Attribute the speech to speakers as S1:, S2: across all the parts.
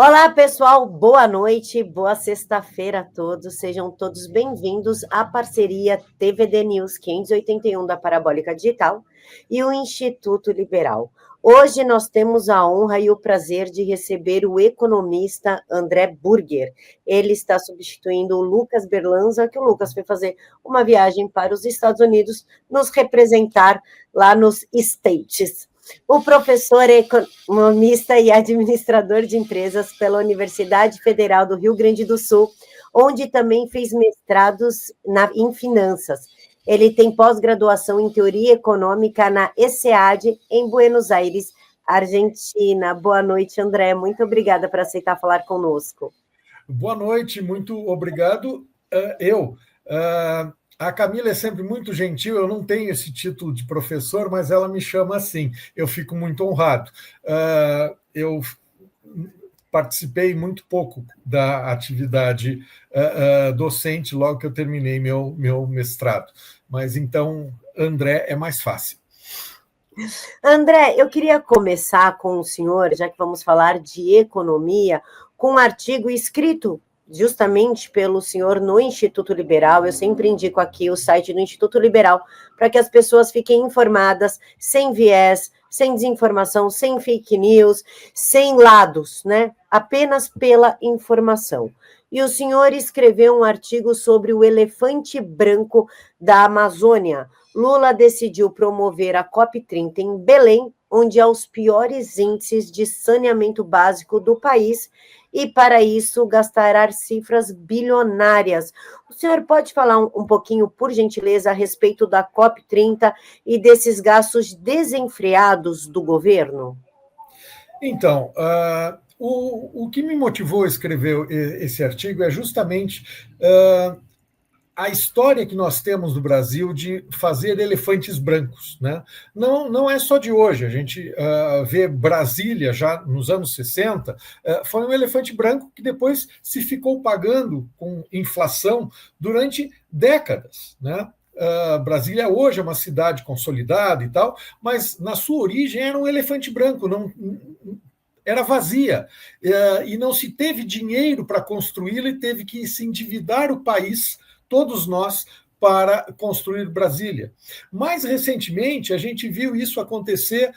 S1: Olá, pessoal, boa noite, boa sexta-feira a todos. Sejam todos bem-vindos à parceria TVD News 581 da Parabólica Digital e o Instituto Liberal. Hoje nós temos a honra e o prazer de receber o economista André Burger. Ele está substituindo o Lucas Berlanza, que o Lucas foi fazer uma viagem para os Estados Unidos, nos representar lá nos States. O professor é economista e administrador de empresas pela Universidade Federal do Rio Grande do Sul, onde também fez mestrados em finanças. Ele tem pós-graduação em teoria econômica na ESEAD, em Buenos Aires, Argentina. Boa noite, André. Muito obrigada por aceitar falar conosco.
S2: Boa noite, muito obrigado. A Camila é sempre muito gentil, eu não tenho esse título de professor, mas ela me chama assim, eu fico muito honrado. Eu participei muito pouco da atividade docente logo que eu terminei meu mestrado, mas então André é mais fácil.
S1: André, eu queria começar com o senhor, já que vamos falar de economia, com um artigo escrito justamente pelo senhor no Instituto Liberal. Eu sempre indico aqui o site do Instituto Liberal para que as pessoas fiquem informadas, sem viés, sem desinformação, sem fake news, sem lados, né? Apenas pela informação. E o senhor escreveu um artigo sobre o elefante branco da Amazônia. Lula decidiu promover a COP30 em Belém, onde há os piores índices de saneamento básico do país, e para isso gastará cifras bilionárias. O senhor pode falar um pouquinho, por gentileza, a respeito da COP30 e desses gastos desenfreados do governo?
S2: Então, o que me motivou a escrever esse artigo é justamente a história que nós temos no Brasil de fazer elefantes brancos. Né? Não é só de hoje, a gente vê Brasília já nos anos 60, foi um elefante branco que depois se ficou pagando com inflação durante décadas. Né? Brasília hoje é uma cidade consolidada e tal, mas na sua origem era um elefante branco, não era vazia, e não se teve dinheiro para construí-la e teve que se endividar o país, todos nós, para construir Brasília. Mais recentemente, a gente viu isso acontecer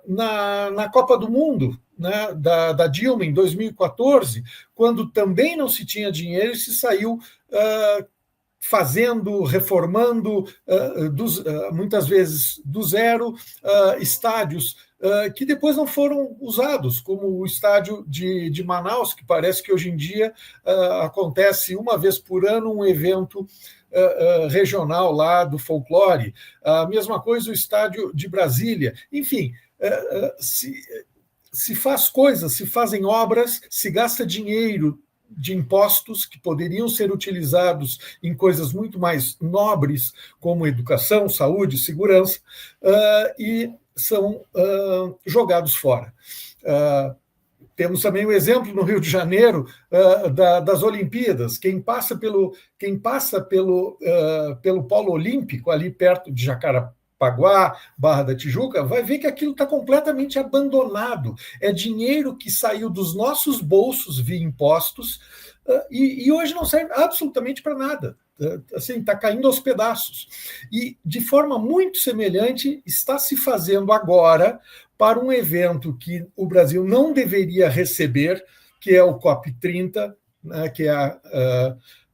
S2: na Copa do Mundo, né, da Dilma, em 2014, quando também não se tinha dinheiro e se saiu fazendo, reformando, muitas vezes do zero, estádios que depois não foram usados, como o estádio de Manaus, que parece que hoje em dia acontece uma vez por ano um evento regional lá do folclore. A mesma coisa o estádio de Brasília. Enfim, se faz coisas, se fazem obras, se gasta dinheiro de impostos que poderiam ser utilizados em coisas muito mais nobres, como educação, saúde, segurança, e são jogados fora. Temos também o exemplo no Rio de Janeiro das Olimpíadas. Quem passa pelo Polo Olímpico, ali perto de Jacarepaguá, Barra da Tijuca, vai ver que aquilo está completamente abandonado. É dinheiro que saiu dos nossos bolsos via impostos e hoje não serve absolutamente para nada. Assim, está caindo aos pedaços. E, de forma muito semelhante, está se fazendo agora para um evento que o Brasil não deveria receber, que é o COP30, né, que é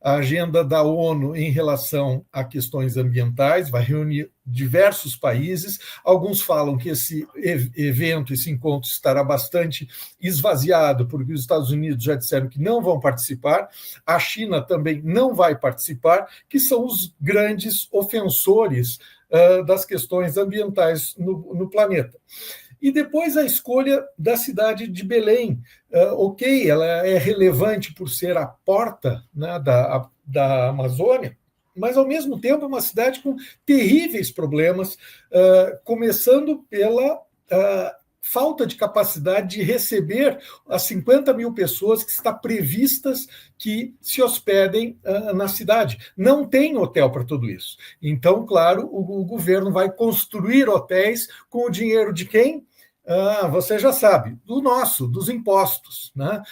S2: a agenda da ONU em relação a questões ambientais, vai reunir diversos países. Alguns falam que esse evento, esse encontro, estará bastante esvaziado, porque os Estados Unidos já disseram que não vão participar, a China também não vai participar, que são os grandes ofensores das questões ambientais no planeta. E depois a escolha da cidade de Belém. Ok, ela é relevante por ser a porta, né, da Amazônia, mas, ao mesmo tempo, é uma cidade com terríveis problemas, começando pela falta de capacidade de receber as 50 mil pessoas que está previstas que se hospedem na cidade. Não tem hotel para tudo isso. Então, claro, o governo vai construir hotéis com o dinheiro de quem? Você já sabe, dos impostos, né?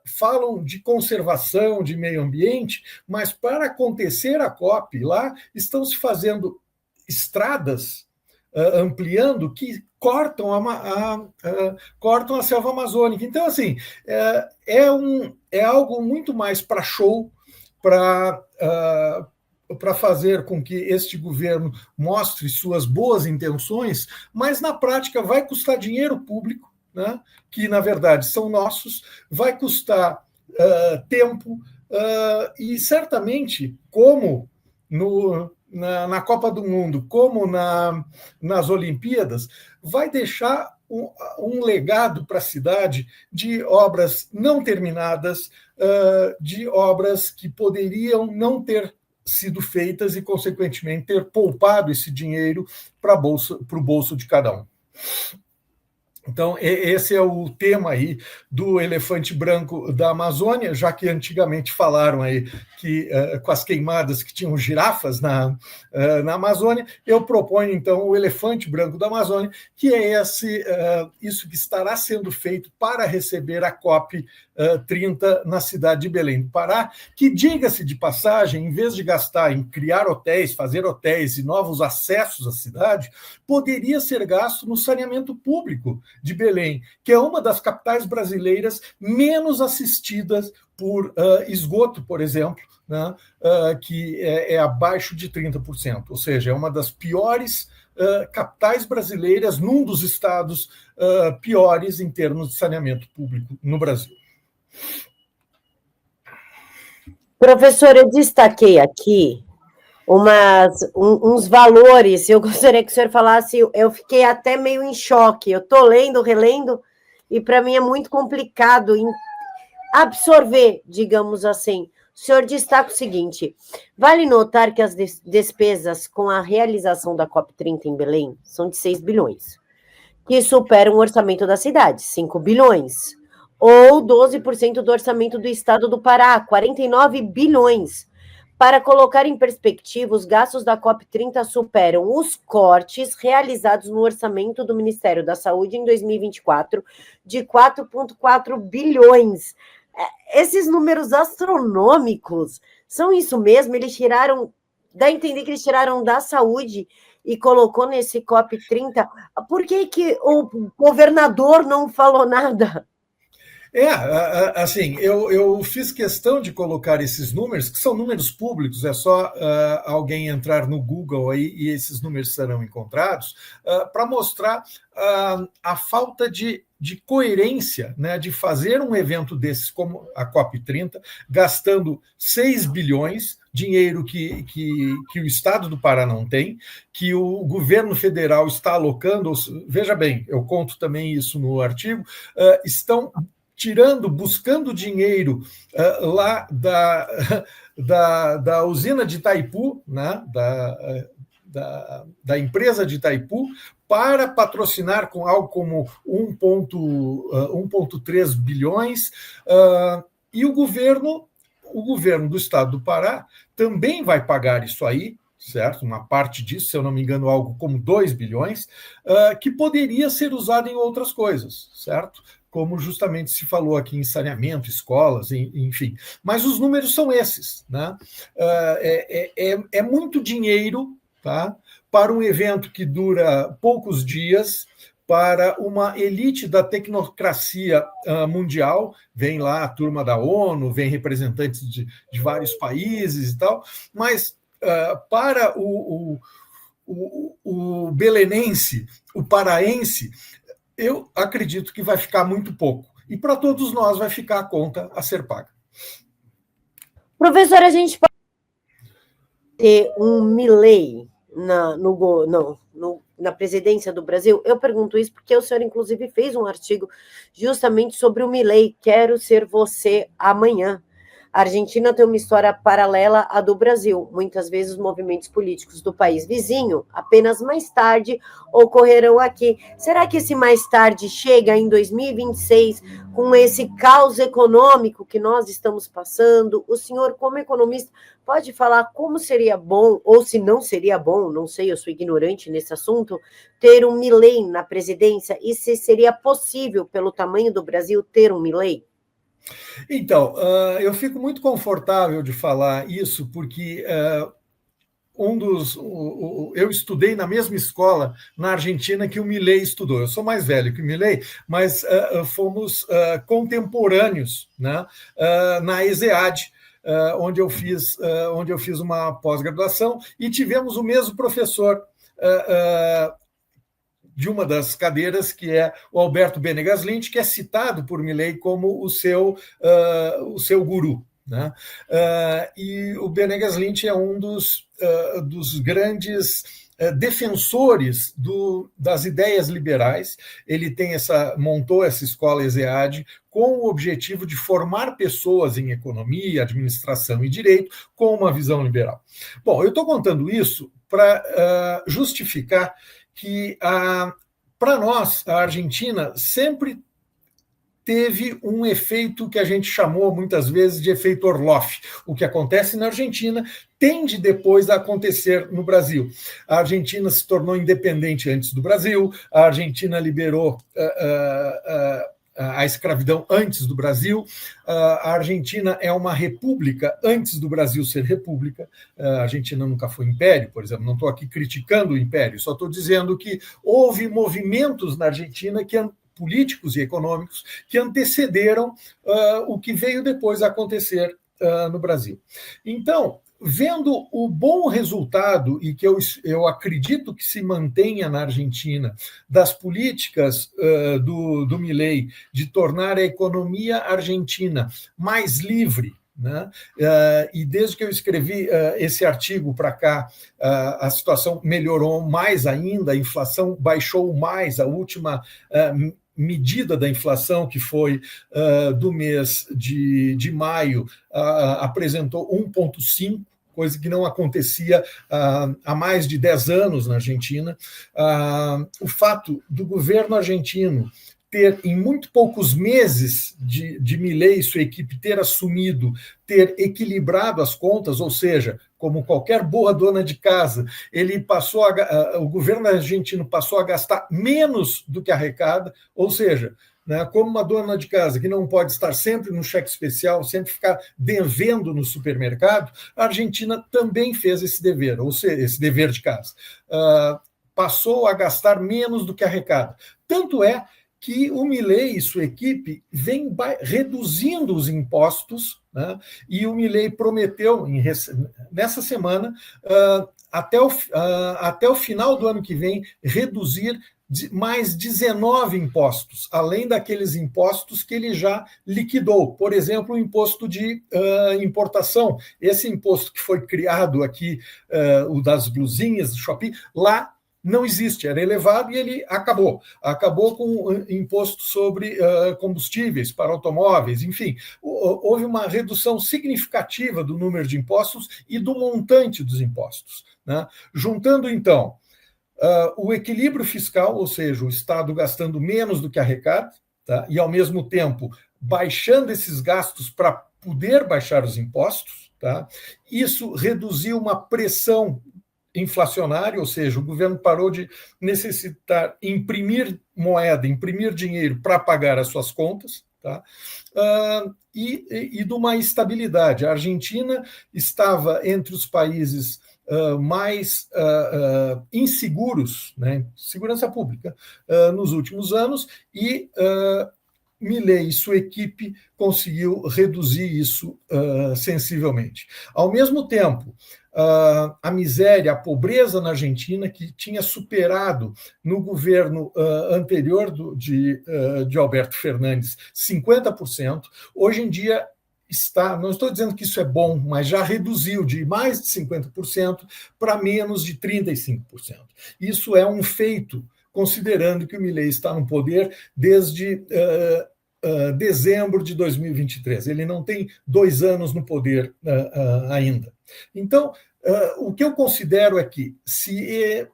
S2: Falam de conservação, de meio ambiente, mas para acontecer a COP lá, estão se fazendo estradas, ampliando, que cortam cortam a selva amazônica. Então, assim, é algo muito mais para show, para fazer com que este governo mostre suas boas intenções, mas na prática vai custar dinheiro público, né, que na verdade são nossos, vai custar tempo, e certamente, como na Copa do Mundo, como nas Olimpíadas, vai deixar um legado para a cidade de obras não terminadas, de obras que poderiam não ter sido feitas e, consequentemente, ter poupado esse dinheiro para o bolso de cada um. Então, esse é o tema aí do elefante branco da Amazônia, já que antigamente falaram aí que com as queimadas que tinham girafas na Amazônia, eu proponho, então, o elefante branco da Amazônia, que é isso que estará sendo feito para receber a COP 30 na cidade de Belém do Pará, que, diga-se de passagem, em vez de gastar em criar hotéis, fazer hotéis e novos acessos à cidade, poderia ser gasto no saneamento público de Belém, que é uma das capitais brasileiras menos assistidas por esgoto, por exemplo, né, que é abaixo de 30%, ou seja, é uma das piores capitais brasileiras, num dos estados piores em termos de saneamento público no Brasil.
S1: Professor, eu destaquei aqui uns valores, eu gostaria que o senhor falasse, eu fiquei até meio em choque, eu estou lendo, relendo, e para mim é muito complicado absorver, digamos assim. O senhor destaca o seguinte: vale notar que as despesas com a realização da COP30 em Belém são de 6 bilhões, que superam o orçamento da cidade, 5 bilhões, ou 12% do orçamento do estado do Pará, 49 bilhões. Para colocar em perspectiva, os gastos da COP30 superam os cortes realizados no orçamento do Ministério da Saúde em 2024, de 4,4 bilhões. Esses números astronômicos, são isso mesmo? Eles tiraram, dá a entender que eles tiraram da saúde e colocou nesse COP30. Por que o governador não falou nada?
S2: Assim, eu fiz questão de colocar esses números, que são números públicos, é só alguém entrar no Google aí e esses números serão encontrados, para mostrar a falta de coerência, né, de fazer um evento desses como a COP30, gastando 6 bilhões, dinheiro que o Estado do Pará não tem, que o governo federal está alocando. Veja bem, eu conto também isso no artigo, estão buscando dinheiro lá da usina de Itaipu, né, da empresa de Itaipu, para patrocinar com algo como 1,3 bilhões, e o governo do estado do Pará também vai pagar isso aí, certo? Uma parte disso, se eu não me engano, algo como 2 bilhões, que poderia ser usado em outras coisas, certo? Como justamente se falou aqui em saneamento, escolas, enfim. Mas os números são esses, né? É muito dinheiro, tá, para um evento que dura poucos dias, para uma elite da tecnocracia mundial. Vem lá a turma da ONU, vem representantes de vários países e tal, mas para o belenense, o paraense, eu acredito que vai ficar muito pouco. E para todos nós vai ficar a conta a ser paga.
S1: Professor, a gente pode ter um Milei na presidência do Brasil? Eu pergunto isso porque o senhor, inclusive, fez um artigo justamente sobre o Milei, Quero Ser Você Amanhã. A Argentina tem uma história paralela à do Brasil. Muitas vezes os movimentos políticos do país vizinho, apenas mais tarde, ocorrerão aqui. Será que esse mais tarde chega em 2026, com esse caos econômico que nós estamos passando? O senhor, como economista, pode falar como seria bom, ou se não seria bom, não sei, eu sou ignorante nesse assunto, ter um Milei na presidência, e se seria possível, pelo tamanho do Brasil, ter um Milei?
S2: Então, eu fico muito confortável de falar isso, porque eu estudei na mesma escola na Argentina que o Milei estudou. Eu sou mais velho que o Milei, mas fomos contemporâneos, né, na ESEAD, onde eu fiz uma pós-graduação, e tivemos o mesmo professor de uma das cadeiras, que é o Alberto Benegas Lynch, que é citado por Milei como o seu guru, né? E o Benegas Lynch é um dos grandes defensores das ideias liberais. Ele montou essa escola ESEAD com o objetivo de formar pessoas em economia, administração e direito com uma visão liberal. Bom, eu estou contando isso para justificar que, para nós, a Argentina sempre teve um efeito que a gente chamou muitas vezes de efeito Orloff. O que acontece na Argentina tende depois a acontecer no Brasil. A Argentina se tornou independente antes do Brasil, a Argentina liberou a escravidão antes do Brasil, a Argentina é uma república antes do Brasil ser república. A Argentina nunca foi império, por exemplo. Não estou aqui criticando o império, só estou dizendo que houve movimentos na Argentina políticos e econômicos que antecederam o que veio depois a acontecer no Brasil. Então, vendo o bom resultado, e que eu acredito que se mantenha na Argentina, das políticas do Milei de tornar a economia argentina mais livre, né? E desde que eu escrevi esse artigo para cá, a situação melhorou mais ainda, a inflação baixou mais. A última medida da inflação, que foi do mês de maio, apresentou 1,5%, coisa que não acontecia há mais de 10 anos na Argentina. O fato do governo argentino ter, em muito poucos meses de Milei e sua equipe ter equilibrado as contas, ou seja, como qualquer boa dona de casa, o governo argentino passou a gastar menos do que arrecada, ou seja, né, como uma dona de casa que não pode estar sempre no cheque especial, sempre ficar devendo no supermercado, a Argentina também fez esse dever, ou seja, esse dever de casa. Passou a gastar menos do que arrecada. Tanto é que o Milei e sua equipe vêm reduzindo os impostos, né, e o Milei prometeu, nessa semana, até o final do ano que vem, reduzir mais 19 impostos, além daqueles impostos que ele já liquidou. Por exemplo, o imposto de importação. Esse imposto que foi criado aqui, o das blusinhas do shopping, lá não existe, era elevado e ele acabou. Acabou com o imposto sobre combustíveis para automóveis, enfim. Houve uma redução significativa do número de impostos e do montante dos impostos, né? Juntando, então, o equilíbrio fiscal, ou seja, o Estado gastando menos do que arrecada, tá? E, ao mesmo tempo, baixando esses gastos para poder baixar os impostos, tá? Isso reduziu uma pressão inflacionária, ou seja, o governo parou de necessitar imprimir moeda, imprimir dinheiro para pagar as suas contas, tá? E de uma estabilidade. A Argentina estava entre os países mais inseguros, né, segurança pública, nos últimos anos, e Milei e sua equipe conseguiu reduzir isso sensivelmente. Ao mesmo tempo, a miséria, a pobreza na Argentina, que tinha superado no governo anterior de Alberto Fernandes 50%, hoje em dia não estou dizendo que isso é bom, mas já reduziu de mais de 50% para menos de 35%. Isso é um feito, considerando que o Milei está no poder desde dezembro de 2023. Ele não tem 2 anos no poder ainda. Então, o que eu considero é que, se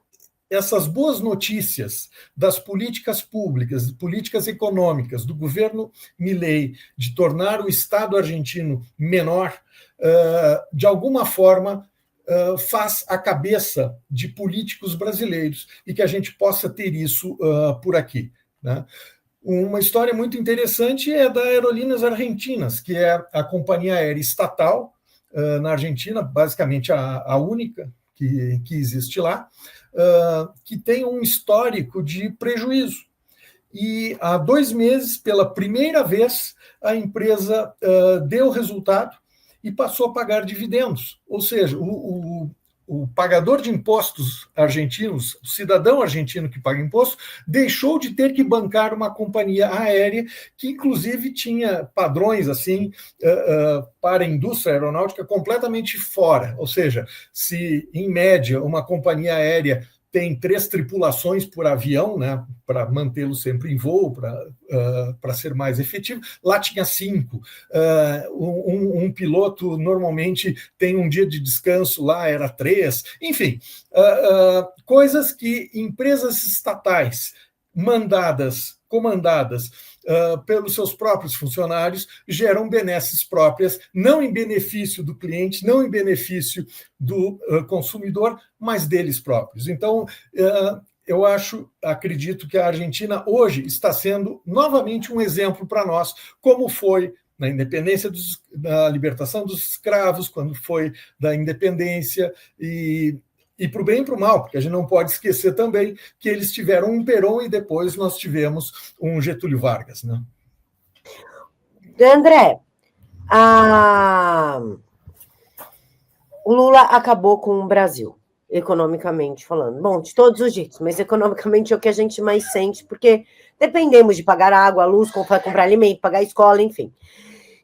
S2: essas boas notícias das políticas públicas, políticas econômicas do governo Milei, de tornar o Estado argentino menor, de alguma forma faz a cabeça de políticos brasileiros, e que a gente possa ter isso por aqui, né? Uma história muito interessante é da Aerolíneas Argentinas, que é a companhia aérea estatal na Argentina, basicamente a única que existe lá, que tem um histórico de prejuízo. E há 2 meses, pela primeira vez, a empresa deu resultado e passou a pagar dividendos. Ou seja, o pagador de impostos argentinos, o cidadão argentino que paga imposto, deixou de ter que bancar uma companhia aérea que, inclusive, tinha padrões assim para a indústria aeronáutica completamente fora. Ou seja, se, em média, uma companhia aérea tem 3 tripulações por avião, né, para mantê-lo sempre em voo, para ser mais efetivo. Lá tinha 5. Um piloto normalmente tem um dia de descanso, lá era 3. Enfim, coisas que empresas estatais comandadas pelos seus próprios funcionários geram benesses próprias, não em benefício do cliente, não em benefício do consumidor, mas deles próprios. Então, eu acredito que a Argentina hoje está sendo novamente um exemplo para nós, como foi na independência, da libertação dos escravos, quando foi da independência, e para o bem e para o mal, porque a gente não pode esquecer também que eles tiveram um Perón e depois nós tivemos um Getúlio Vargas, né?
S1: André, o Lula acabou com o Brasil, economicamente falando. Bom, de todos os jeitos, mas economicamente é o que a gente mais sente, porque dependemos de pagar água, luz, comprar alimento, pagar escola, enfim.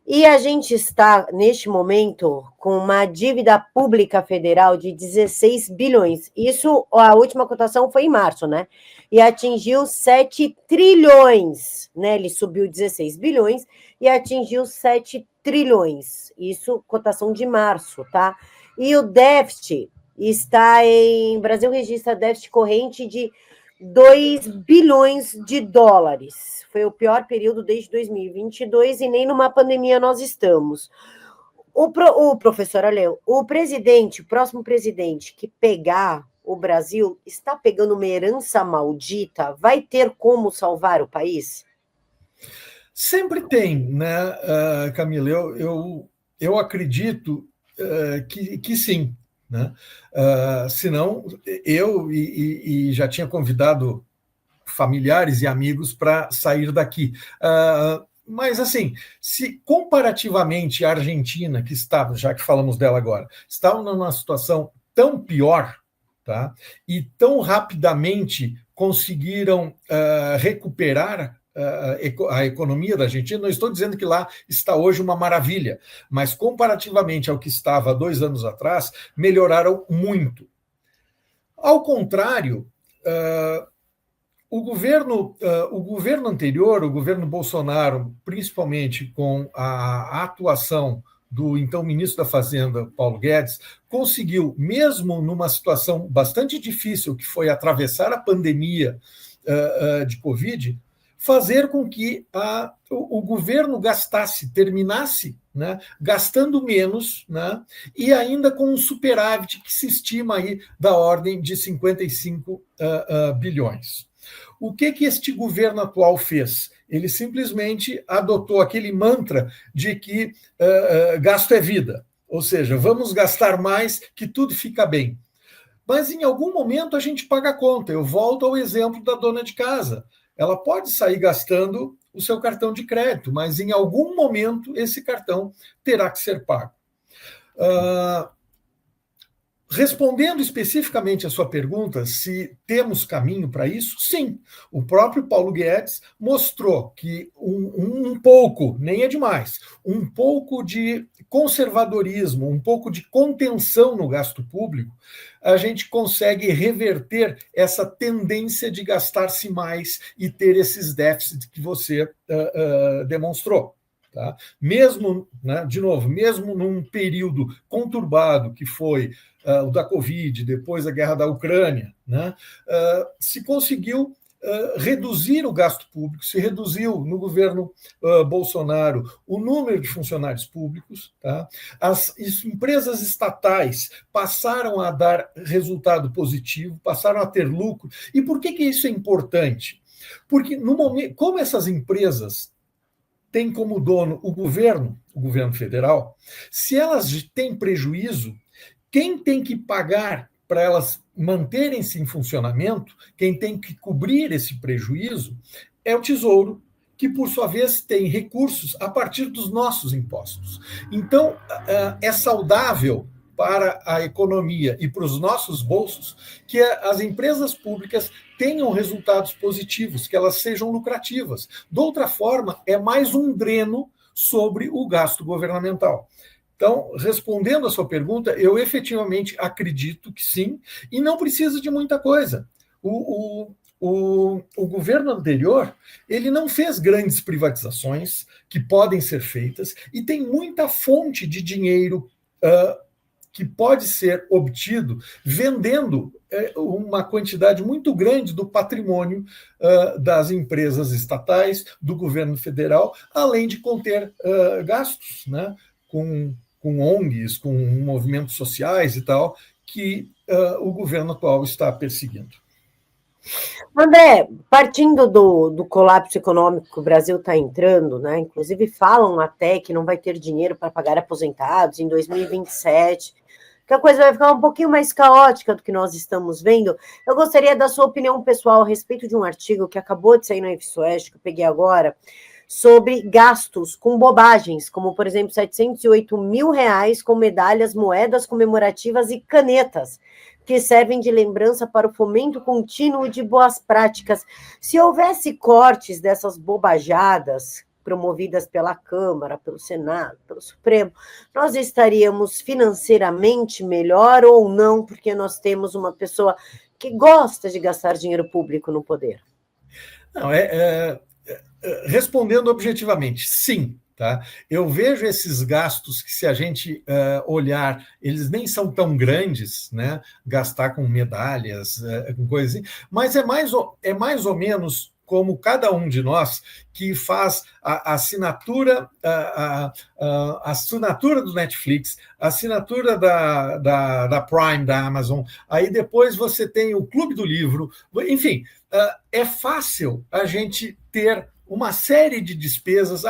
S1: E a gente está, neste momento, com uma dívida pública federal de 16 bilhões. Isso, a última cotação foi em março, né? E atingiu 7 trilhões, né? Ele subiu 16 bilhões e atingiu 7 trilhões. Isso, cotação de março, tá? E o déficit está em... Brasil registra déficit corrente de 2 bilhões de dólares. Foi o pior período desde 2022 e nem numa pandemia nós estamos. O professor Aleu, o próximo presidente que pegar o Brasil, está pegando uma herança maldita, vai ter como salvar o país?
S2: Sempre tem, né, Camila? Eu acredito que sim, né? Senão, eu já tinha convidado familiares e amigos para sair daqui. Mas, assim, se comparativamente a Argentina, que estava, já que falamos dela agora, estava numa situação tão pior, tá? E tão rapidamente conseguiram recuperar a economia da Argentina, não estou dizendo que lá está hoje uma maravilha, mas comparativamente ao que estava 2 anos atrás, melhoraram muito. Ao contrário, o governo anterior, o governo Bolsonaro, principalmente com a atuação do então ministro da Fazenda, Paulo Guedes, conseguiu, mesmo numa situação bastante difícil, que foi atravessar a pandemia de Covid, fazer com que o governo terminasse, né, gastando menos, né, e ainda com um superávit que se estima aí da ordem de 55 bilhões. O que este governo atual fez? Ele simplesmente adotou aquele mantra de que gasto é vida, ou seja, vamos gastar mais que tudo fica bem. Mas em algum momento a gente paga a conta. Eu volto ao exemplo da dona de casa. Ela pode sair gastando o seu cartão de crédito, mas em algum momento esse cartão terá que ser pago. Respondendo especificamente a sua pergunta, se temos caminho para isso, sim. O próprio Paulo Guedes mostrou que um pouco, nem é demais, um pouco de conservadorismo, um pouco de contenção no gasto público, a gente consegue reverter essa tendência de gastar-se mais e ter esses déficits que você demonstrou. Tá? Mesmo, né, de novo, mesmo num período conturbado que foi o da Covid, depois a guerra da Ucrânia, né, se conseguiu reduzir o gasto público, se reduziu no governo Bolsonaro o número de funcionários públicos, tá? As empresas estatais passaram a dar resultado positivo, passaram a ter lucro. E por que isso é importante? Porque, no momento, como essas empresas têm como dono o governo federal, se elas têm prejuízo, quem tem que pagar para elas manterem-se em funcionamento, quem tem que cobrir esse prejuízo é o Tesouro, que, por sua vez, tem recursos a partir dos nossos impostos. Então, é saudável para a economia e para os nossos bolsos que as empresas públicas tenham resultados positivos, que elas sejam lucrativas. De outra forma, é mais um dreno sobre o gasto governamental. Então, respondendo a sua pergunta, eu efetivamente acredito que sim, e não precisa de muita coisa. O governo anterior, ele não fez grandes privatizações que podem ser feitas, e tem muita fonte de dinheiro que pode ser obtido vendendo uma quantidade muito grande do patrimônio das empresas estatais, do governo federal, além de conter gastos, né, com ONGs, com movimentos sociais e tal, que o governo atual está perseguindo.
S1: André, partindo do colapso econômico que o Brasil está entrando, né? Inclusive falam até que não vai ter dinheiro para pagar aposentados em 2027, que a coisa vai ficar um pouquinho mais caótica do que nós estamos vendo. Eu gostaria da sua opinião pessoal a respeito de um artigo que acabou de sair na IFSUEST, que eu peguei agora, sobre gastos com bobagens, como, por exemplo, R$708 mil com medalhas, moedas comemorativas e canetas, que servem de lembrança para o fomento contínuo de boas práticas. Se houvesse cortes dessas bobajadas promovidas pela Câmara, pelo Senado, pelo Supremo, nós estaríamos financeiramente melhor ou não, porque nós temos uma pessoa que gosta de gastar dinheiro público no poder?
S2: Não, respondendo objetivamente, sim. Tá? Eu vejo esses gastos que, se a gente olhar, eles nem são tão grandes, né? Gastar com medalhas, com coisas assim, mas é mais ou menos como cada um de nós que faz a assinatura, a assinatura do Netflix, a assinatura da Prime, da Amazon, aí depois você tem o Clube do Livro, enfim, é fácil a gente ter uma série de despesas.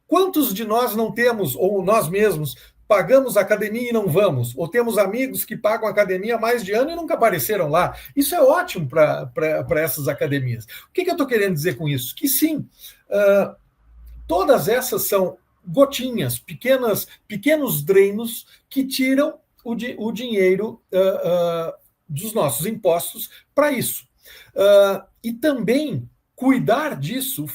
S2: Quantos de nós não temos, ou nós mesmos, pagamos academia e não vamos? Ou temos amigos que pagam academia há mais de ano e nunca apareceram lá? Isso é ótimo para essas academias. O que eu estou querendo dizer com isso? Que sim, todas essas são gotinhas, pequenos drenos que tiram o dinheiro dos nossos impostos para isso. E também cuidar disso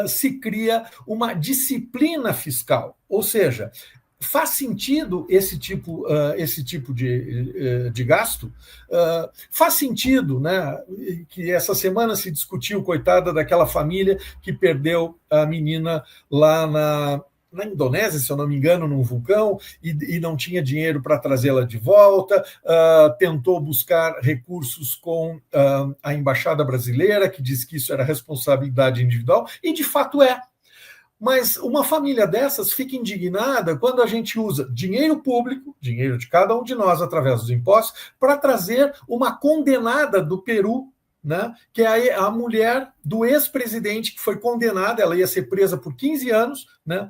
S2: se cria uma disciplina fiscal, ou seja, faz sentido esse tipo de gasto? Faz sentido, né? Que essa semana se discutiu, coitada daquela família que perdeu a menina lá na Indonésia, se eu não me engano, num vulcão, e não tinha dinheiro para trazê-la de volta, tentou buscar recursos com a Embaixada Brasileira, que diz que isso era responsabilidade individual, e de fato é. Mas uma família dessas fica indignada quando a gente usa dinheiro público, dinheiro de cada um de nós através dos impostos, para trazer uma condenada do Peru, né, que é a mulher do ex-presidente que foi condenada, ela ia ser presa por 15 anos, né,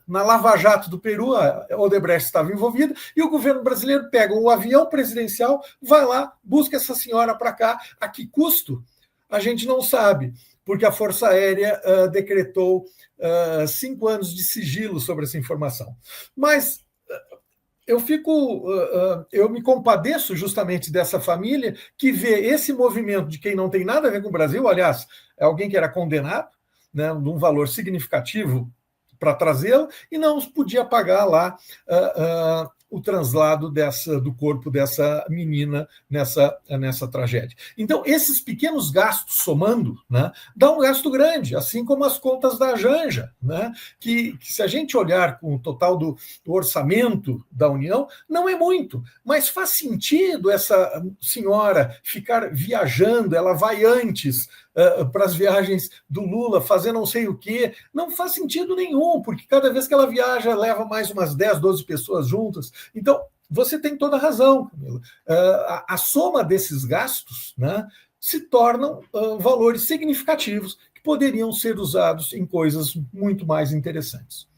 S2: na Lava Jato do Peru, a Odebrecht estava envolvida, e o governo brasileiro pega o avião presidencial, vai lá, busca essa senhora para cá. A que custo? A gente não sabe, porque a Força Aérea decretou 5 anos de sigilo sobre essa informação. Mas eu me compadeço justamente dessa família que vê esse movimento de quem não tem nada a ver com o Brasil, aliás, é alguém que era condenado, né, de um valor significativo para trazê-lo e não podia pagar lá o translado do corpo dessa menina nessa tragédia. Então, esses pequenos gastos somando, né, dá um gasto grande, assim como as contas da Janja, né, que se a gente olhar com o total do orçamento da União, não é muito, mas faz sentido essa senhora ficar viajando, ela vai antes para as viagens do Lula, fazer não sei o quê, não faz sentido nenhum, porque cada vez que ela viaja, leva mais umas 10, 12 pessoas juntas. Então, você tem toda a razão, Camila. A soma desses gastos, né, se tornam valores significativos que poderiam ser usados em coisas muito mais interessantes.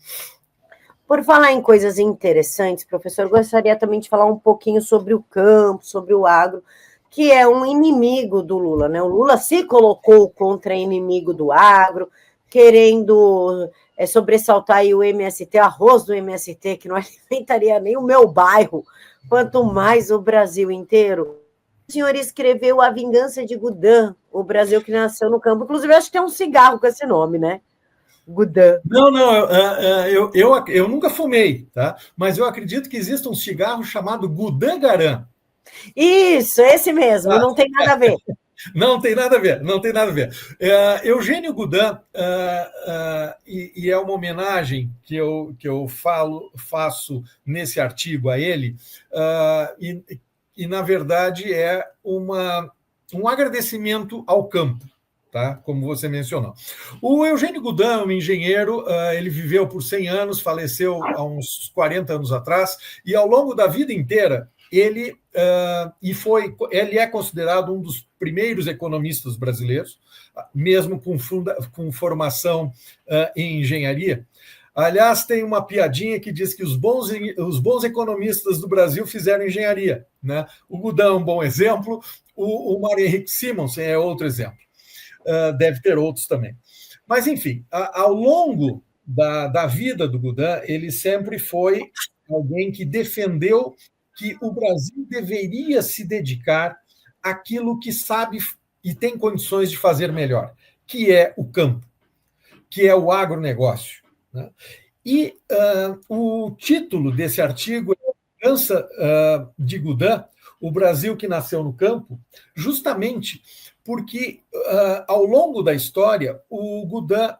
S1: Por falar em coisas interessantes, professor, gostaria também de falar um pouquinho sobre o campo, sobre o agro, que é um inimigo do Lula, né? O Lula se colocou contra inimigo do agro, querendo sobressaltar aí o MST, arroz do MST, que não alimentaria nem o meu bairro, quanto mais o Brasil inteiro. O senhor escreveu A Vingança de Godin, o Brasil que nasceu no campo. Inclusive, eu acho que tem um cigarro com esse nome, né? Godin.
S2: Não, eu nunca fumei, tá? Mas eu acredito que existe um cigarro chamado Godin Garan.
S1: Isso, esse mesmo, não tem nada a ver.
S2: Não tem nada a ver, não tem nada a ver. Eugênio Godin, e é uma homenagem que eu faço nesse artigo a ele, e na verdade é um agradecimento ao campo, tá? Como você mencionou. O Eugênio Godin, um engenheiro, ele viveu por 100 anos, faleceu há uns 40 anos atrás, e ao longo da vida inteira, ele é considerado um dos primeiros economistas brasileiros, mesmo com formação em engenharia. Aliás, tem uma piadinha que diz que os bons economistas do Brasil fizeram engenharia, né? O Godin é um bom exemplo, o Mário Henrique Simonsen é outro exemplo. Deve ter outros também. Mas, enfim, ao longo da vida do Godin, ele sempre foi alguém que defendeu que o Brasil deveria se dedicar àquilo que sabe e tem condições de fazer melhor, que é o campo, que é o agronegócio, né? E o título desse artigo é A Vingança de Godin, o Brasil que nasceu no campo, justamente porque, ao longo da história, o Godin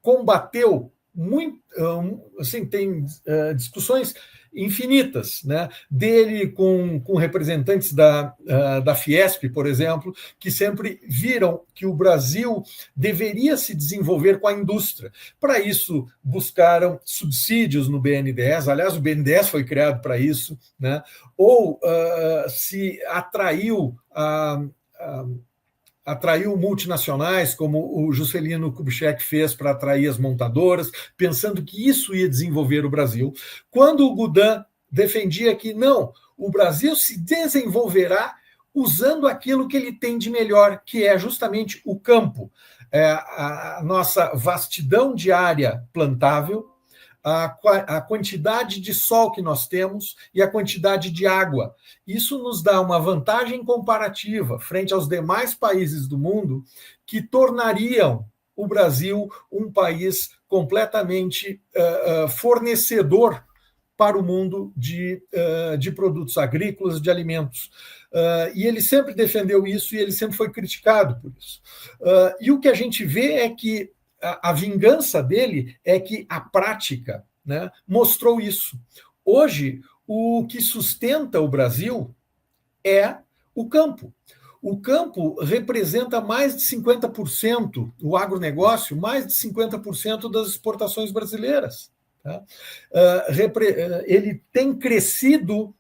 S2: combateu muito, assim, tem discussões infinitas, né? Dele com representantes da Fiesp, por exemplo, que sempre viram que o Brasil deveria se desenvolver com a indústria. Para isso, buscaram subsídios no BNDES, aliás, o BNDES foi criado para isso, né? Ou se atraiu multinacionais, como o Juscelino Kubitschek fez para atrair as montadoras, pensando que isso ia desenvolver o Brasil. Quando o Godin defendia que não, o Brasil se desenvolverá usando aquilo que ele tem de melhor, que é justamente o campo, a nossa vastidão de área plantável, a quantidade de sol que nós temos e a quantidade de água. Isso nos dá uma vantagem comparativa frente aos demais países do mundo que tornariam o Brasil um país completamente fornecedor para o mundo de produtos agrícolas, de alimentos. E ele sempre defendeu isso e ele sempre foi criticado por isso. E o que a gente vê é que a vingança dele é que a prática, né, mostrou isso. Hoje, o que sustenta o Brasil é o campo. O campo representa mais de 50%, o agronegócio, mais de 50% das exportações brasileiras. Tá? Ele tem crescido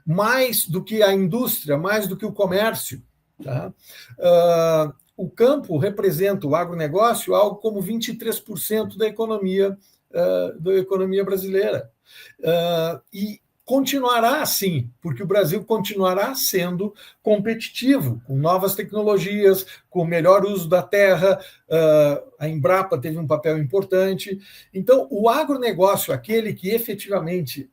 S2: mais do que a indústria, mais do que o comércio. Tá? O campo representa, o agronegócio, algo como 23% da economia brasileira. E continuará assim, porque o Brasil continuará sendo competitivo, com novas tecnologias, com melhor uso da terra, a Embrapa teve um papel importante. Então, o agronegócio, aquele que efetivamente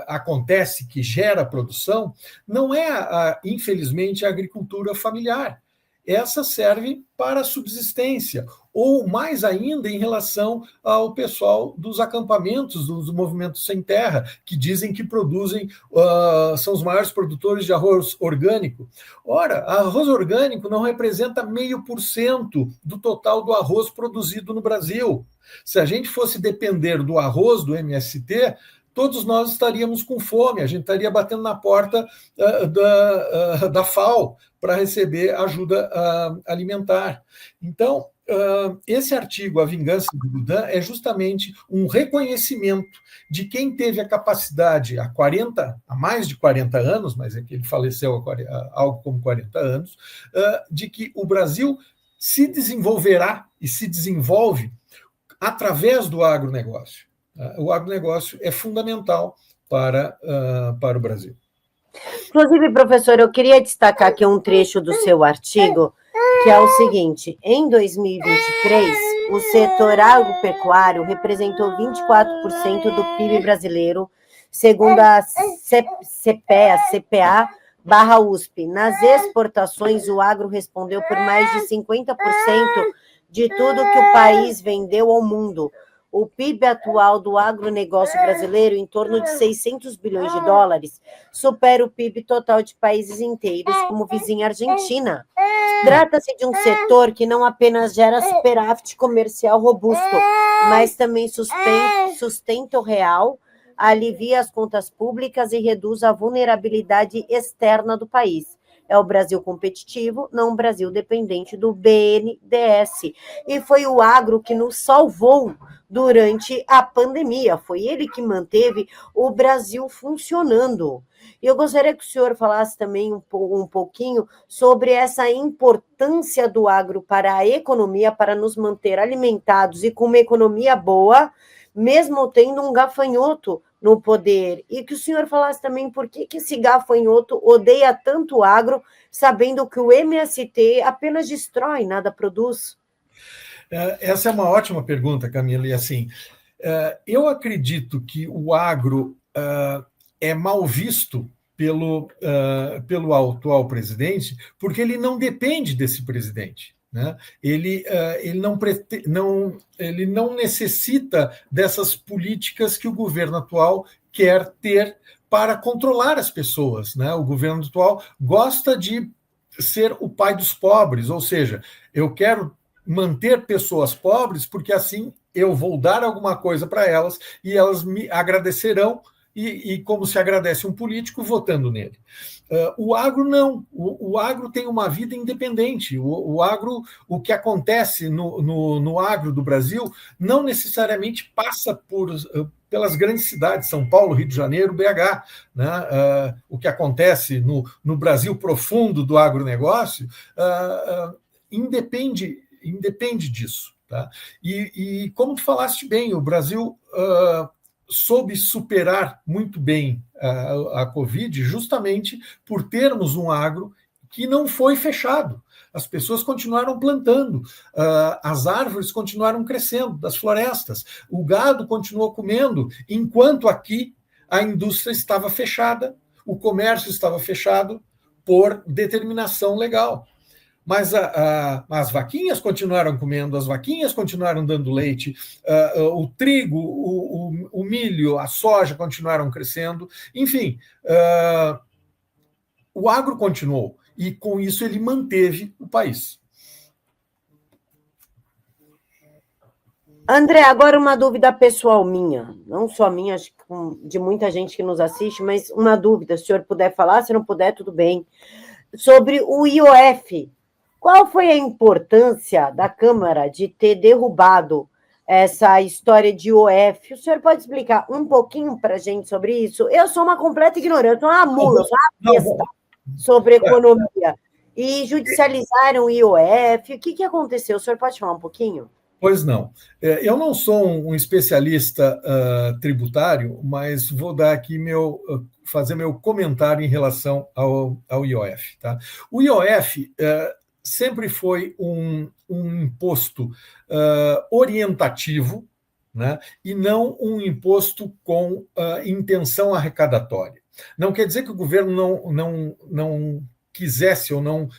S2: acontece, que gera produção, não é, infelizmente, a agricultura familiar. essa serve para subsistência, ou mais ainda em relação ao pessoal dos acampamentos, dos movimentos sem terra, que dizem que produzem, são os maiores produtores de arroz orgânico. Ora, arroz orgânico não representa 0,5% do total do arroz produzido no Brasil. Se a gente fosse depender do arroz do MST, todos nós estaríamos com fome, a gente estaria batendo na porta da FAO para receber ajuda alimentar. Então, esse artigo, A Vingança do Budan, é justamente um reconhecimento de quem teve a capacidade há mais de 40 anos, mas é que ele faleceu há algo como 40 anos, de que o Brasil se desenvolverá e se desenvolve através do agronegócio. O agronegócio é fundamental para o Brasil.
S1: Inclusive, professor, eu queria destacar aqui um trecho do seu artigo, que é o seguinte: em 2023, o setor agropecuário representou 24% do PIB brasileiro, segundo a CPA/USP. Nas exportações, o agro respondeu por mais de 50% de tudo que o país vendeu ao mundo. O PIB atual do agronegócio brasileiro, em torno de 600 bilhões de dólares, supera o PIB total de países inteiros, como vizinha Argentina. Trata-se de um setor que não apenas gera superávit comercial robusto, mas também sustenta o real, alivia as contas públicas e reduz a vulnerabilidade externa do país. É o Brasil competitivo, não o Brasil dependente do BNDES. E foi o agro que nos salvou durante a pandemia. Foi ele que manteve o Brasil funcionando. E eu gostaria que o senhor falasse também um pouquinho sobre essa importância do agro para a economia, para nos manter alimentados e com uma economia boa, mesmo tendo um gafanhoto no poder, e que o senhor falasse também por que esse gafanhoto odeia tanto o agro, sabendo que o MST apenas destrói, nada produz.
S2: Essa é uma ótima pergunta, Camila, e assim, eu acredito que o agro é mal visto pelo atual presidente, porque ele não depende desse presidente. Né? Ele não necessita dessas políticas que o governo atual quer ter para controlar as pessoas. Né? O governo atual gosta de ser o pai dos pobres, ou seja, eu quero manter pessoas pobres porque assim eu vou dar alguma coisa para elas e elas me agradecerão, e como se agradece um político votando nele. O agro não. O agro tem uma vida independente. O agro, o que acontece no agro do Brasil não necessariamente passa pelas grandes cidades, São Paulo, Rio de Janeiro, BH. Né? O que acontece no Brasil profundo do agronegócio independe disso. Tá? E como tu falaste bem, o Brasil soube superar muito bem a Covid justamente por termos um agro que não foi fechado. As pessoas continuaram plantando, as árvores continuaram crescendo das florestas, o gado continuou comendo, enquanto aqui a indústria estava fechada, o comércio estava fechado por determinação legal. Mas as vaquinhas continuaram comendo, as vaquinhas continuaram dando leite, o trigo, o milho, a soja continuaram crescendo. Enfim, o agro continuou e, com isso, ele manteve o país.
S1: André, agora uma dúvida pessoal minha, não só minha, acho que de muita gente que nos assiste, mas uma dúvida, se o senhor puder falar, se não puder, tudo bem, sobre o IOF. Qual foi a importância da Câmara de ter derrubado essa história de IOF? O senhor pode explicar um pouquinho para a gente sobre isso? Eu sou uma completa ignorante, eu sou uma mula, eu sou uma besta sobre economia. E judicializaram o IOF. O que aconteceu? O senhor pode falar um pouquinho?
S2: Pois não. Eu não sou um especialista tributário, mas vou dar aqui fazer meu comentário em relação ao IOF. Tá? O IOF sempre foi um imposto orientativo, né, e não um imposto com intenção arrecadatória. Não quer dizer que o governo não quisesse ou não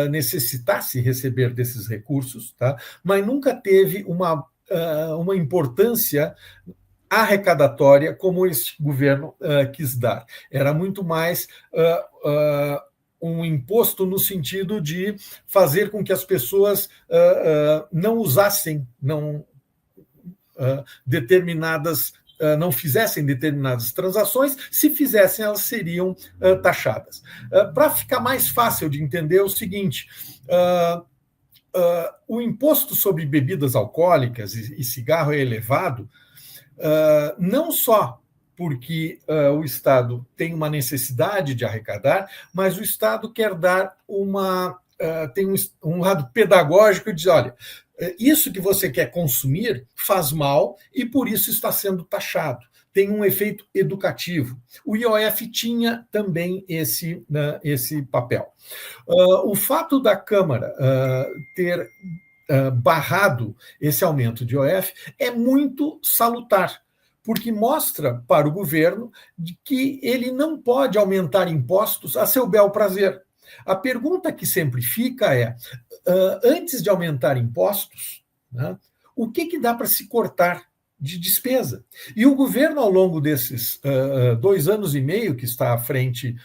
S2: necessitasse receber desses recursos, tá? Mas nunca teve uma importância arrecadatória como este governo quis dar. Era muito mais um imposto no sentido de fazer com que as pessoas não usassem determinadas, não fizessem determinadas transações, se fizessem, elas seriam taxadas. Para ficar mais fácil de entender, é o seguinte: o imposto sobre bebidas alcoólicas e cigarro é elevado, não só porque o Estado tem uma necessidade de arrecadar, mas o Estado quer dar tem um lado pedagógico e diz, olha, isso que você quer consumir faz mal e por isso está sendo taxado. Tem um efeito educativo. O IOF tinha também esse papel. O fato da Câmara ter barrado esse aumento de IOF é muito salutar, porque mostra para o governo que ele não pode aumentar impostos a seu bel prazer. A pergunta que sempre fica é, antes de aumentar impostos, né, o que dá para se cortar de despesa? E o governo, ao longo desses 2 anos e meio que está à frente,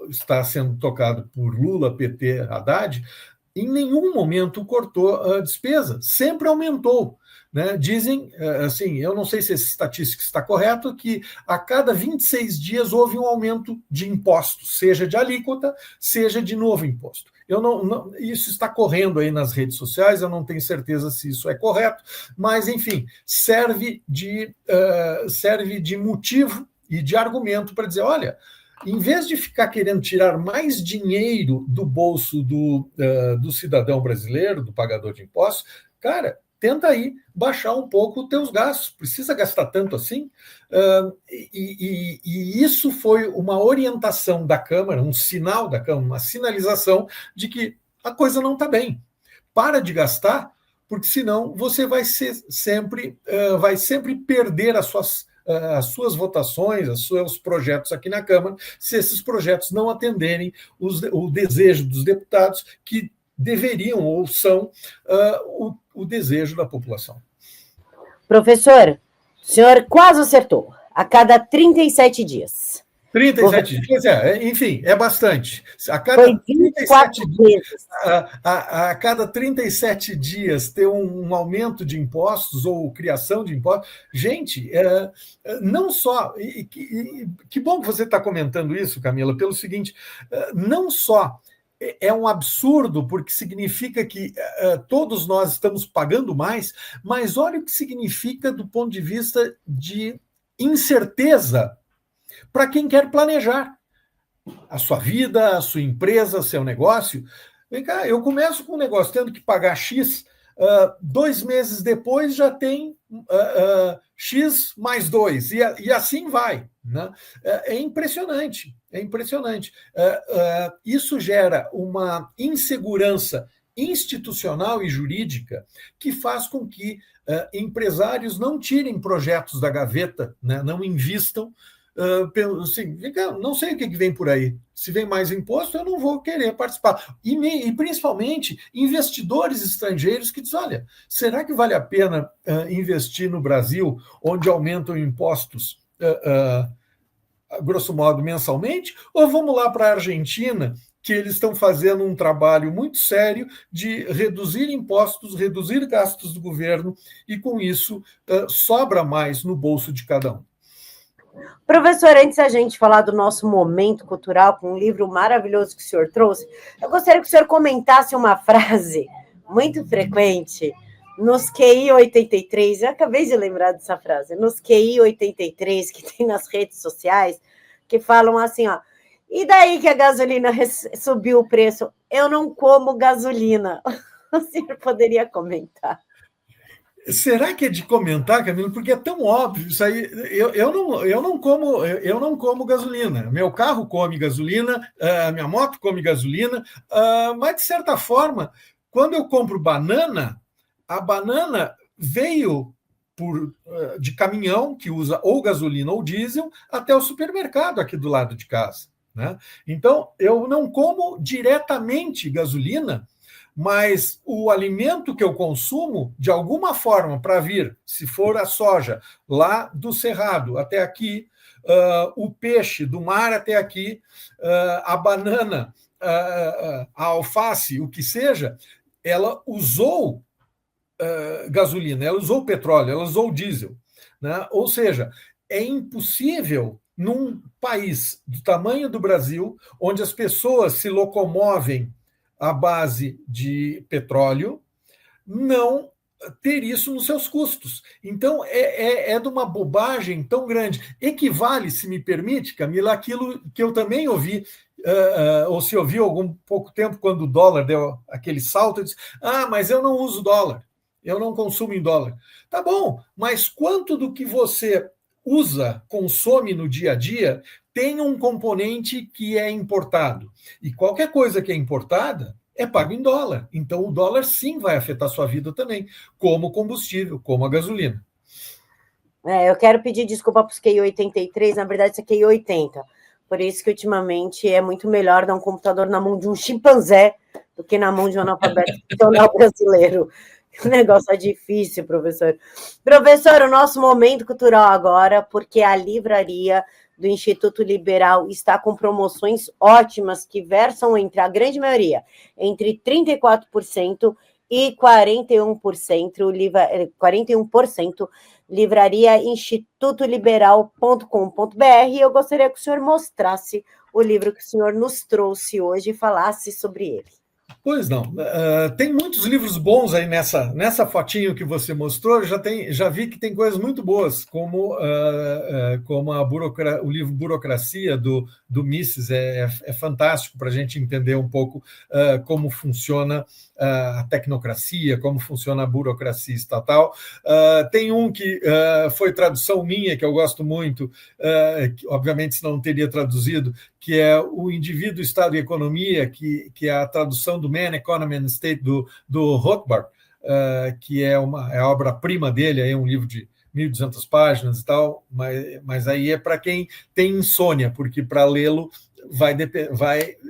S2: está sendo tocado por Lula, PT, Haddad, em nenhum momento cortou a despesa, sempre aumentou. Né? Dizem, assim, eu não sei se essa estatística está correta, que a cada 26 dias houve um aumento de impostos, seja de alíquota, seja de novo imposto. Isso está correndo aí nas redes sociais, eu não tenho certeza se isso é correto, mas, enfim, serve de motivo e de argumento para dizer, olha, em vez de ficar querendo tirar mais dinheiro do bolso do cidadão brasileiro, do pagador de impostos, cara, tenta aí baixar um pouco os teus gastos. Precisa gastar tanto assim? E isso foi uma orientação da Câmara, um sinal da Câmara, uma sinalização de que a coisa não está bem. Para de gastar, porque senão você vai sempre perder as suas votações, os seus projetos aqui na Câmara, se esses projetos não atenderem o desejo dos deputados, que deveriam ou são o desejo da população.
S1: Professor, o senhor quase acertou. A cada 37 dias.
S2: 37 dias, enfim, é bastante. A cada 37 dias, a cada 37 dias ter um aumento de impostos ou criação de impostos. Gente, não só. Que bom que você está comentando isso, Camila, pelo seguinte: não só é um absurdo, porque significa que todos nós estamos pagando mais, mas olha o que significa do ponto de vista de incerteza para quem quer planejar a sua vida, a sua empresa, seu negócio. Vem cá, eu começo com um negócio tendo que pagar X, 2 meses depois já tem X mais 2, e assim vai. Né? É impressionante, é impressionante. Isso gera uma insegurança institucional e jurídica que faz com que empresários não tirem projetos da gaveta, né? Não invistam, assim, não sei o que vem por aí. Se vem mais imposto, eu não vou querer participar. E principalmente investidores estrangeiros que dizem, olha, será que vale a pena investir no Brasil, onde aumentam impostos, grosso modo, mensalmente? Ou vamos lá para a Argentina, que eles estão fazendo um trabalho muito sério de reduzir impostos, reduzir gastos do governo, e com isso sobra mais no bolso de cada um.
S1: Professor, antes da gente falar do nosso momento cultural, com um livro maravilhoso que o senhor trouxe, eu gostaria que o senhor comentasse uma frase muito frequente nos QI 83, eu acabei de lembrar dessa frase, nos QI 83 que tem nas redes sociais, que falam assim, ó, e daí que a gasolina subiu o preço? Eu não como gasolina. O senhor poderia comentar?
S2: Será que é de comentar, Camilo? Porque é tão óbvio isso aí. Eu não como gasolina. Meu carro come gasolina, minha moto come gasolina, mas, de certa forma, quando eu compro banana, a banana veio de caminhão que usa ou gasolina ou diesel até o supermercado aqui do lado de casa. né? Então, eu não como diretamente gasolina, mas o alimento que eu consumo, de alguma forma, para vir, se for a soja, lá do Cerrado até aqui, o peixe do mar até aqui, a banana, a alface, o que seja, ela usou gasolina, ela usou petróleo, ela usou diesel, né? Ou seja, é impossível num país do tamanho do Brasil, onde as pessoas se locomovem à base de petróleo, não ter isso nos seus custos. Então, é de uma bobagem tão grande. Equivale, se me permite, Camila, aquilo que eu também ouvi, ou se ouviu há algum pouco tempo, quando o dólar deu aquele salto, eu disse, mas eu não uso dólar, eu não consumo em dólar. Tá bom, mas quanto do que você usa, consome no dia a dia, tem um componente que é importado. E qualquer coisa que é importada é pago em dólar. Então, o dólar sim vai afetar a sua vida também, como combustível, como a gasolina.
S1: Eu quero pedir desculpa para os QI 83, na verdade, isso é QI 80. Por isso que, ultimamente, é muito melhor dar um computador na mão de um chimpanzé do que na mão de um analfabeto funcional brasileiro. O negócio é difícil, professor. Professor, o nosso momento cultural agora, porque a livraria do Instituto Liberal está com promoções ótimas que versam entre a grande maioria, entre 34% e 41%, livraria institutoliberal.com.br. Eu gostaria que o senhor mostrasse o livro que o senhor nos trouxe hoje e falasse sobre ele.
S2: Pois não. Tem muitos livros bons aí nessa fotinho que você mostrou. Já vi que tem coisas muito boas, como o livro Burocracia, do Mises. É fantástico para a gente entender um pouco como funciona a tecnocracia, como funciona a burocracia estatal. Tem um que foi tradução minha, que eu gosto muito, que, obviamente, senão não teria traduzido, que é O Indivíduo, Estado e Economia, que é a tradução do Man, Economy and State, do Rothbard, que é a obra-prima dele, é um livro de 1.200 páginas e tal, mas aí é para quem tem insônia, porque para lê-lo vai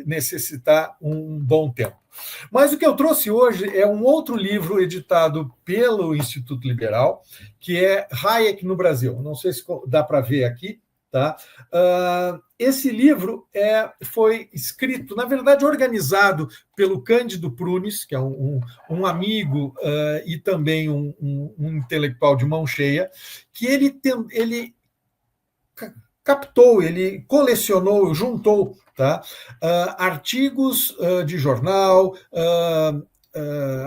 S2: necessitar um bom tempo. Mas o que eu trouxe hoje é um outro livro editado pelo Instituto Liberal, que é Hayek no Brasil. Não sei se dá para ver aqui. Tá? Esse livro foi escrito, na verdade, organizado pelo Cândido Prunes, que é um amigo e também um intelectual de mão cheia, que ele captou, ele colecionou, juntou, tá? Artigos de jornal,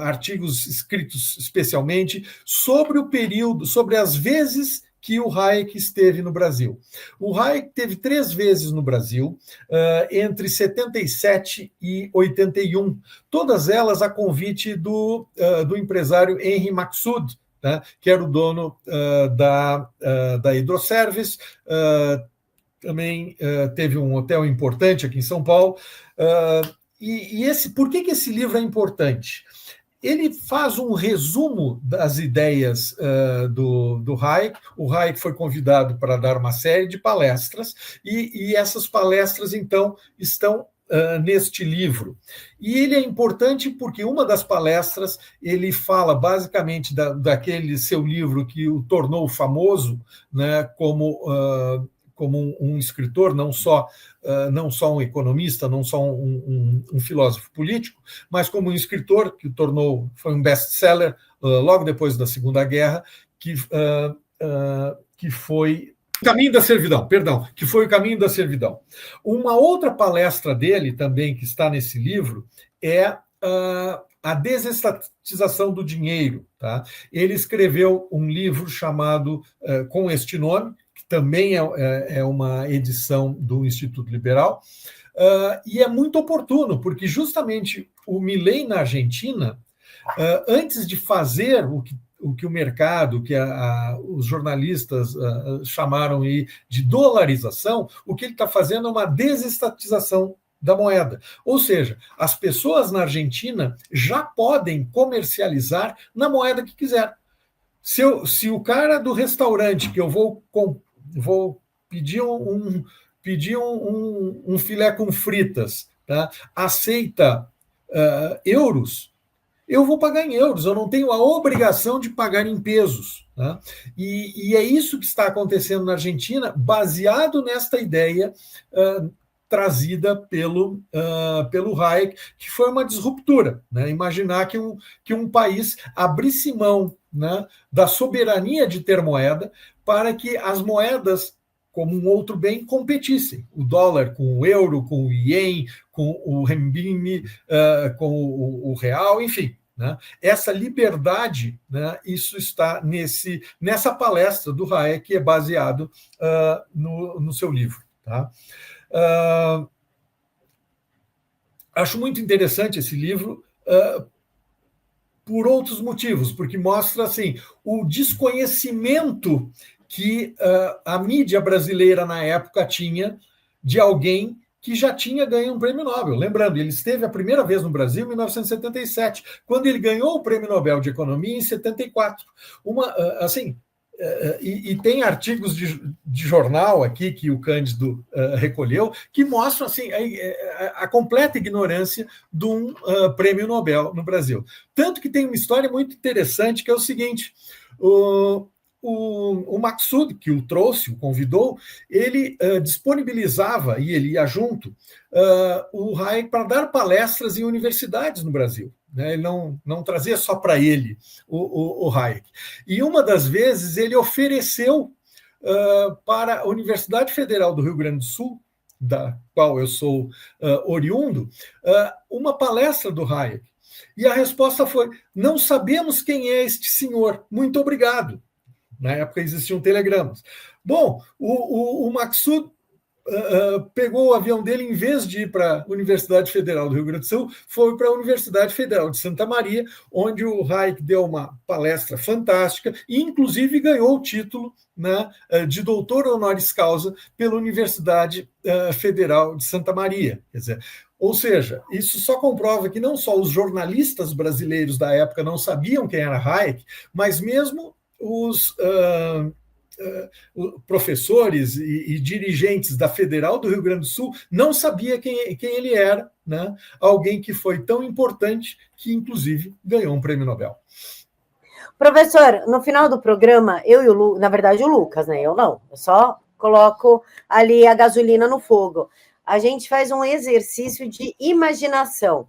S2: artigos escritos especialmente sobre o período, sobre as vezes que o Hayek esteve no Brasil. O Hayek teve 3 vezes no Brasil, entre 77 e 81, todas elas a convite do empresário Henry Maxud, né, que era o dono da Hidroservice, também teve um hotel importante aqui em São Paulo. Por que esse livro é importante? Ele faz um resumo das ideias do Hayek. O Hayek foi convidado para dar uma série de palestras, e essas palestras, então, estão neste livro. E ele é importante porque uma das palestras, ele fala basicamente daquele seu livro que o tornou famoso, né, como um escritor, não só um economista, não só um filósofo político, mas como um escritor que foi um best-seller logo depois da Segunda Guerra, que foi Caminho da Servidão, perdão, que foi o Caminho da Servidão. Uma outra palestra dele também, que está nesse livro, é a desestatização do dinheiro. Tá? Ele escreveu um livro chamado, com este nome, que também é uma edição do Instituto Liberal, e é muito oportuno, porque justamente o Milei na Argentina, antes de fazer o que o mercado, que os jornalistas chamaram de dolarização, o que ele está fazendo é uma desestatização da moeda. Ou seja, as pessoas na Argentina já podem comercializar na moeda que quiser. Se o cara do restaurante, que eu vou pedir pedir um filé com fritas, tá? Aceita euros, eu vou pagar em euros, eu não tenho a obrigação de pagar em pesos. Tá? E é isso que está acontecendo na Argentina, baseado nesta ideia trazida pelo Hayek, que foi uma disruptura. Né? Imaginar que um país abrisse mão, né, da soberania de ter moeda para que as moedas, como um outro bem, competissem. O dólar com o euro, com o ien, com o renminbi, com o real, enfim. Né? Essa liberdade, né, isso está nessa palestra do Hayek, que é baseado no seu livro. Tá? Acho muito interessante esse livro por outros motivos, porque mostra assim, o desconhecimento que a mídia brasileira na época tinha de alguém que já tinha ganho um prêmio Nobel. Lembrando, ele esteve a primeira vez no Brasil em 1977, quando ele ganhou o prêmio Nobel de Economia em 74. E tem artigos de jornal aqui que o Cândido recolheu que mostram assim, a completa ignorância de um prêmio Nobel no Brasil. Tanto que tem uma história muito interessante, que é o seguinte: o Maqsud, que o trouxe, o convidou, ele disponibilizava, e ele ia junto, o Hayek para dar palestras em universidades no Brasil. Né? Ele não trazia só para ele o Hayek. E uma das vezes ele ofereceu para a Universidade Federal do Rio Grande do Sul, da qual eu sou oriundo, uma palestra do Hayek. E a resposta foi: não sabemos quem é este senhor, muito obrigado. Na época existiam telegramas. Bom, o Maqsud pegou o avião dele, em vez de ir para a Universidade Federal do Rio Grande do Sul, foi para a Universidade Federal de Santa Maria, onde o Hayek deu uma palestra fantástica e, inclusive, ganhou o título, né, de doutor honoris causa pela Universidade Federal de Santa Maria. Quer dizer, ou seja, isso só comprova que não só os jornalistas brasileiros da época não sabiam quem era Hayek, mas mesmo os professores e dirigentes da Federal do Rio Grande do Sul não sabia quem ele era, né? Alguém que foi tão importante que, inclusive, ganhou um prêmio Nobel.
S1: Professor, no final do programa, eu e o na verdade o Lucas, né? Eu não, eu só coloco ali a gasolina no fogo. A gente faz um exercício de imaginação.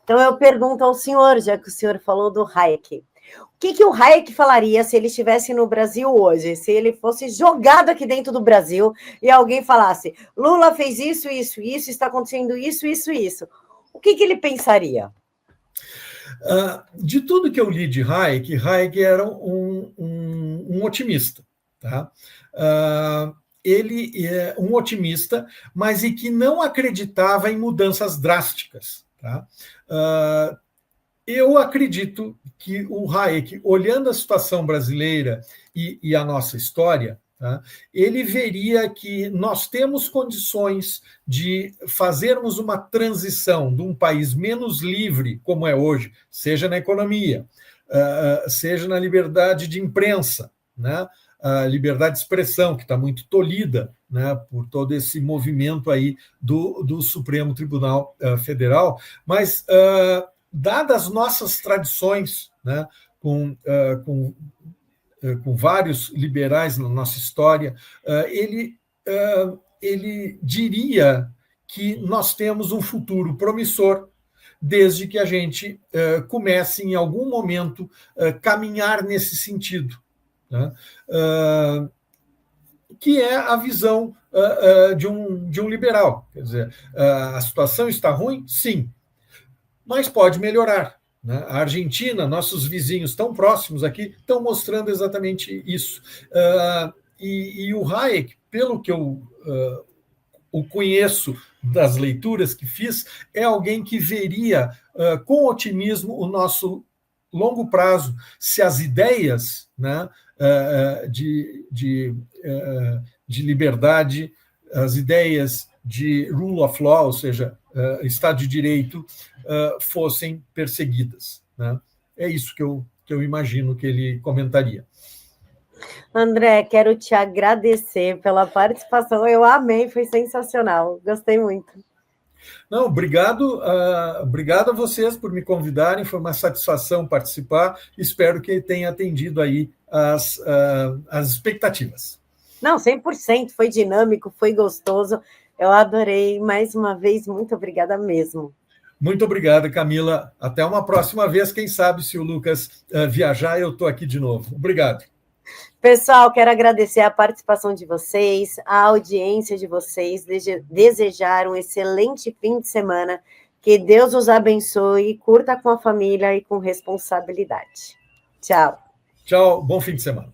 S1: Então eu pergunto ao senhor, já que o senhor falou do Hayek, o que o Hayek falaria se ele estivesse no Brasil hoje, se ele fosse jogado aqui dentro do Brasil e alguém falasse: Lula fez isso, isso, isso, está acontecendo isso, isso, isso. O que ele pensaria?
S2: De tudo que eu li de Hayek, Hayek era um otimista. Tá? Ele é um otimista, mas e que não acreditava em mudanças drásticas. Tá? Eu acredito que o Hayek, olhando a situação brasileira e a nossa história, tá, ele veria que nós temos condições de fazermos uma transição de um país menos livre, como é hoje, seja na economia, seja na liberdade de imprensa, né, a liberdade de expressão, que está muito tolhida, né, por todo esse movimento aí do Supremo Tribunal Federal, mas dadas nossas tradições, né, com vários liberais na nossa história, ele diria que nós temos um futuro promissor, desde que a gente comece, em algum momento, caminhar nesse sentido. Né? Que é a visão de um liberal. Quer dizer, a situação está ruim? Sim. Mas pode melhorar. Né? A Argentina, nossos vizinhos tão próximos aqui, estão mostrando exatamente isso. E o Hayek, pelo que eu o conheço das leituras que fiz, é alguém que veria com otimismo o nosso longo prazo, se as ideias, né, de liberdade, as ideias de rule of law, ou seja, Estado de Direito, fossem perseguidas. Né? É isso que eu imagino que ele comentaria.
S1: André, quero te agradecer pela participação. Eu amei, foi sensacional. Gostei muito.
S2: Não, obrigado, obrigado a vocês por me convidarem, foi uma satisfação participar, espero que tenha atendido aí as expectativas.
S1: Não, 100%, foi dinâmico, foi gostoso, eu adorei, mais uma vez, muito obrigada mesmo.
S2: Muito obrigado, Camila, até uma próxima vez, quem sabe se o Lucas viajar, eu estou aqui de novo. Obrigado.
S1: Pessoal, quero agradecer a participação de vocês, a audiência de vocês, desejar um excelente fim de semana, que Deus os abençoe, curta com a família e com responsabilidade. Tchau.
S2: Tchau, bom fim de semana.